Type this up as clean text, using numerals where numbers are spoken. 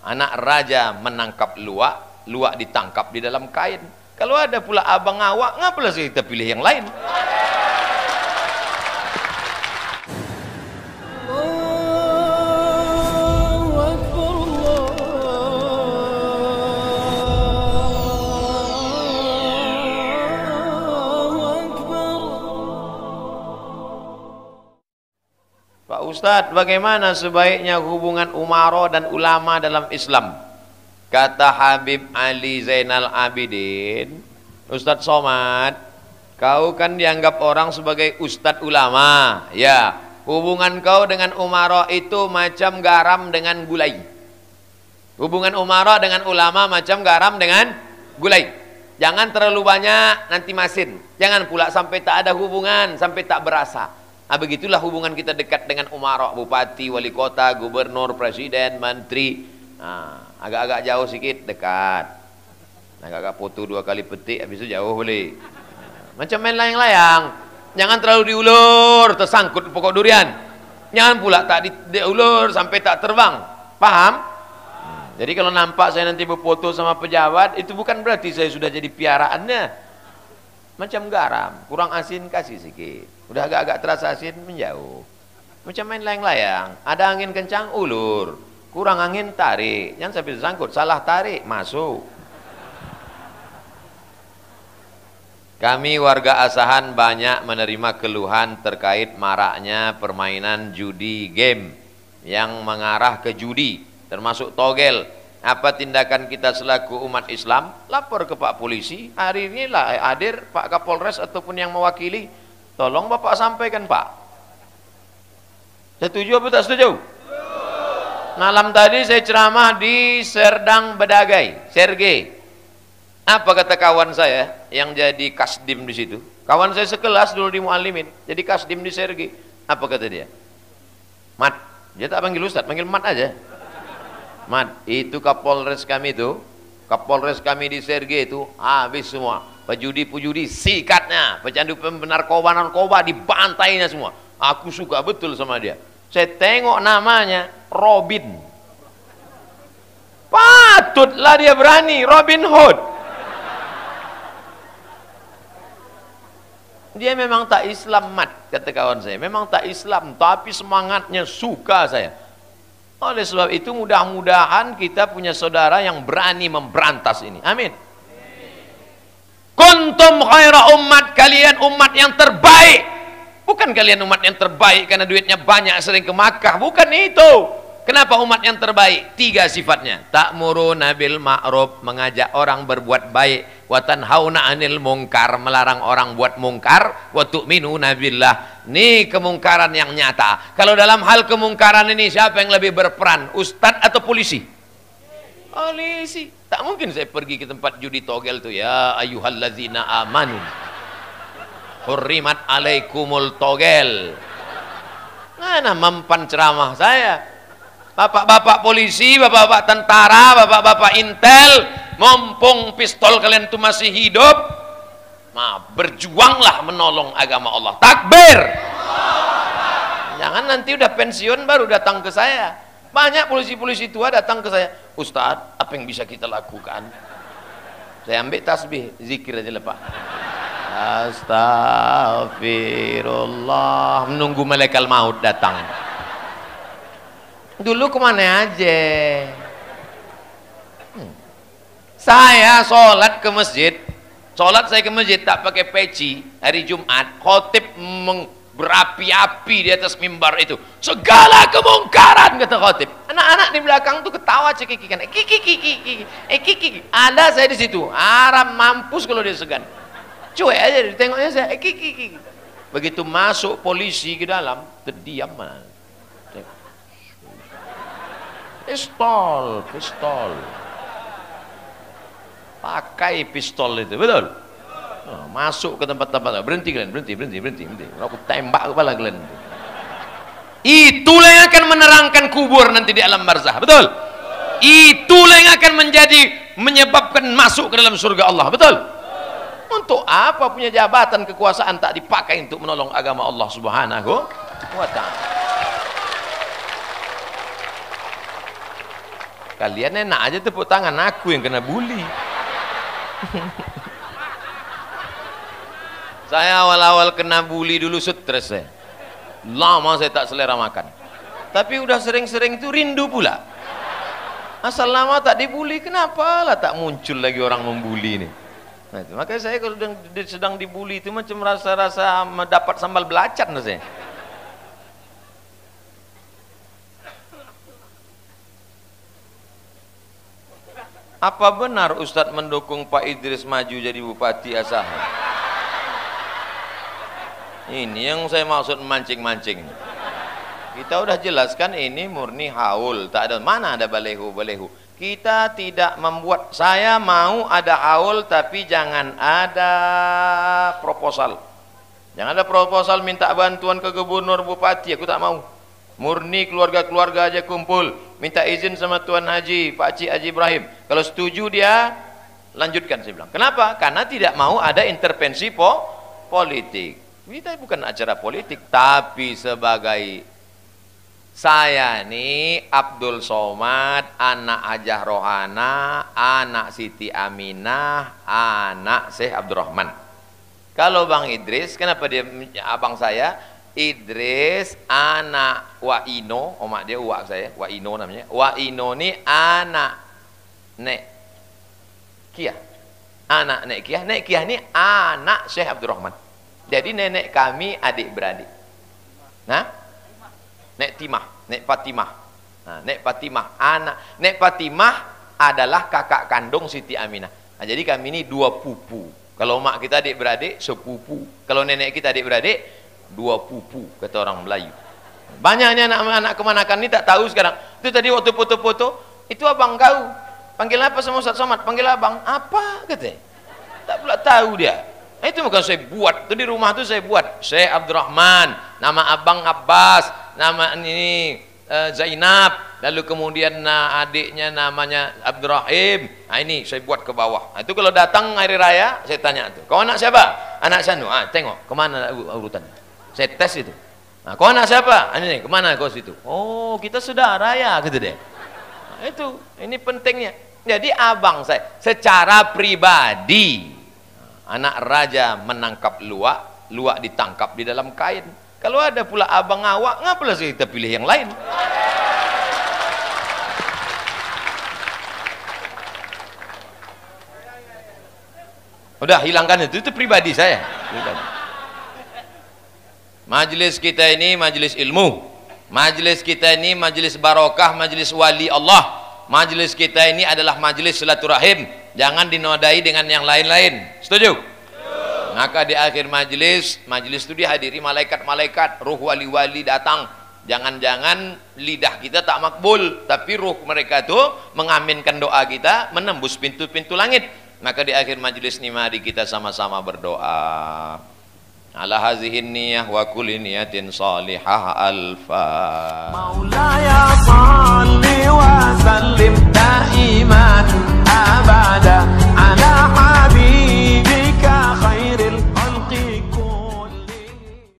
Anak raja menangkap luwak, luwak ditangkap di dalam kain. Kalau ada pula abang awak, ngapalah kita pilih yang lain? Pak Ustadz, bagaimana sebaiknya hubungan umara dan ulama dalam Islam? Kata Habib Ali Zainal Abidin, Ustadz Somad, kau kan dianggap orang sebagai ustadz ulama. Ya, hubungan kau dengan umara itu macam garam dengan gulai. Hubungan umara dengan ulama macam garam dengan gulai. Jangan terlalu banyak, nanti masin. Jangan pula sampai tak ada hubungan, sampai tak berasa. Nah, begitulah hubungan kita dekat dengan umara, bupati, wali kota, gubernur, presiden, menteri. Nah, agak-agak jauh sikit dekat. Agak-agak foto 2 kali petik, habis itu jauh boleh. Macam main layang-layang. Jangan terlalu diulur, tersangkut pokok durian. Jangan pula tak diulur sampai tak terbang. Paham? Jadi kalau nampak saya nanti berfoto sama pejabat, itu bukan berarti saya sudah jadi piaraannya. Macam garam, kurang asin kasih sikit. Udah agak-agak terasa asin, menjauh. Macam main layang-layang. Ada angin kencang, ulur. Kurang angin, tarik. Jangan sampai tersangkut. Salah tarik, masuk. Kami warga Asahan banyak menerima keluhan terkait maraknya permainan judi game yang mengarah ke judi, termasuk togel. Apa tindakan kita selaku umat Islam? Lapor ke Pak Polisi. Hari ini lah hadir Pak Kapolres ataupun yang mewakili. Tolong Bapak sampaikan, Pak. Setuju apa tak setuju? Malam tadi saya ceramah di Serdang Bedagai, Sergei. Apa kata kawan saya yang jadi kasdim di situ? Kawan saya sekelas dulu di Muallimin, jadi kasdim di Sergei. Apa kata dia? Mat, dia tak panggil Ustaz, panggil Mat aja. Mat, itu Kapolres kami itu, Kapolres kami di Sergei itu habis semua. Pejudi-pejudi sikatnya, pecandu narkoba dibantainya semua. Aku suka betul sama dia. Saya tengok namanya Robin. Patutlah dia berani, Robin Hood. Dia memang tak Islam, Mat, kata kawan saya. Memang tak Islam, tapi semangatnya suka saya. Oleh sebab itu mudah-mudahan kita punya saudara yang berani memberantas ini. Amin. Kuntum khaira ummat, kalian umat yang terbaik. Bukan kalian umat yang terbaik karena duitnya banyak sering ke Makkah. Bukan itu. Kenapa umat yang terbaik? 3 sifatnya. Ta'muruna bil ma'ruf, mengajak orang berbuat baik. Wa tanhauna 'anil munkar, melarang orang buat mungkar. Wa tu'minuna billah. Ini kemungkaran yang nyata. Kalau dalam hal kemungkaran ini siapa yang lebih berperan? Ustadz atau polisi? Polisi. Tak mungkin saya pergi ke tempat judi togel itu. Ya ayyuhallazina amanu hurrimat alaikumul togel. Mana mempan ceramah saya? Bapak-bapak polisi, bapak-bapak tentara, bapak-bapak intel, mumpung pistol kalian itu masih hidup, berjuanglah menolong agama Allah. Takbir. Jangan nanti udah pensiun baru datang ke saya. Banyak polisi-polisi tua datang ke saya, Ustadz, apa yang bisa kita lakukan? Saya ambil tasbih, zikir aja lah, Pak. Astagfirullah, menunggu malaikat maut datang. Dulu kemana aja? Saya sholat ke masjid, saya ke masjid tak pakai peci. Hari Jumat khotib berapi-api di atas mimbar itu, segala kemungkaran, kata khotib. Anak-anak di belakang tuh ketawa cekikikan, kiki. Ada saya di situ, haram mampus kalau dia segan. Cuek aja ditengoknya saya, kiki. Begitu masuk polisi ke dalam, terdiam. Pistol. Pakai pistol itu, betul? Masuk ke tempat-tempat, berhenti. Aku tembak kepala kalian. Itulah yang akan menerangkan kubur nanti di alam barzah, betul? Itulah yang akan menyebabkan masuk ke dalam surga Allah, betul? Untuk apa punya jabatan kekuasaan tak dipakai untuk menolong agama Allah Subhanahu wa ta'ala? Kalian enak aja tepuk tangan, aku yang kena bully. Saya awal-awal kena bully dulu stres saya. Lama saya tak selera makan. Tapi udah sering-sering itu rindu pula. Asal lama tak dibully, kenapa lah tak muncul lagi orang membuli ini. Nah, itu. Makanya saya kalau sedang dibully itu macam rasa-rasa mendapat sambal belacan saya. Apa benar Ustadz mendukung Pak Idris maju jadi Bupati Asahan? Ini yang saya maksud mancing-mancing. Kita udah jelaskan ini murni haul, tak ada mana ada balehu. Kita tidak membuat, saya mau ada haul tapi jangan ada proposal. Jangan ada proposal minta bantuan ke gubernur bupati, aku tak mau. Murni keluarga-keluarga aja kumpul, minta izin sama Tuan Haji, Pak Cik Haji Ibrahim. Kalau setuju dia lanjutkan, saya bilang. Kenapa? Karena tidak mau ada intervensi politik. Kita bukan acara politik, tapi sebagai saya nih Abdul Somad, anak Hajah Rohana, anak Siti Aminah, anak Syekh Abdurrahman. Kalau Bang Idris, kenapa dia abang saya? Idris anak Waino, omak dia uak saya, Waino namanya. Waino ni anak Nek Kiah. Anak Nek Kiah. Nek Kiah ni anak Syekh Abdurrahman. Jadi nenek kami adik-beradik. Nah? Nek Timah, Nek Fatimah. Nah, Nek Fatimah, anak Nek Fatimah adalah kakak kandung Siti Aminah. Nah, jadi kami ini dua pupu. Kalau mak kita adik-beradik, sepupu. Kalau nenek kita adik-beradik, dua pupu, kata orang Melayu. Banyaknya anak-anak kemanakan ini tak tahu sekarang. Itu tadi waktu foto-foto, itu abang kau. Panggil apa sama Ustaz Somad? Panggil abang. Apa? Katanya. Tak pula tahu dia. Nah, itu bukan saya buat. Itu di rumah itu saya buat. Syekh Abdurrahman, nama abang Abbas, nama ini Zainab, lalu kemudian adiknya namanya Abdurrahim. Nah, ini saya buat ke bawah. Nah, itu kalau datang hari raya saya tanya tuh, kau anak siapa? Anak Sanu. Ah, tengok kemana urutannya. Saya tes itu. Nah, kau anak siapa? Ini kemana kau situ? Oh, kita saudara ya, gitu deh. Nah, itu ini pentingnya. Jadi abang saya secara pribadi, anak raja menangkap luwak, luwak ditangkap di dalam kain. Kalau ada pula abang awak, ngapalah kita pilih yang lain? Udah hilangkan itu pribadi saya. Majelis kita ini majelis ilmu. Majelis kita ini majelis barokah, majelis wali Allah. Majelis kita ini adalah majelis silaturahim. Jangan dinodai dengan yang lain-lain. Setuju? Maka di akhir majelis itu dihadiri malaikat-malaikat, ruh wali-wali datang. Jangan-jangan lidah kita tak makbul, tapi ruh mereka itu mengaminkan doa kita, menembus pintu-pintu langit. Maka di akhir majelis ini mari kita sama-sama berdoa. Ala hazihin niyah wa kulli niyatin salihah al-fa. Maulaya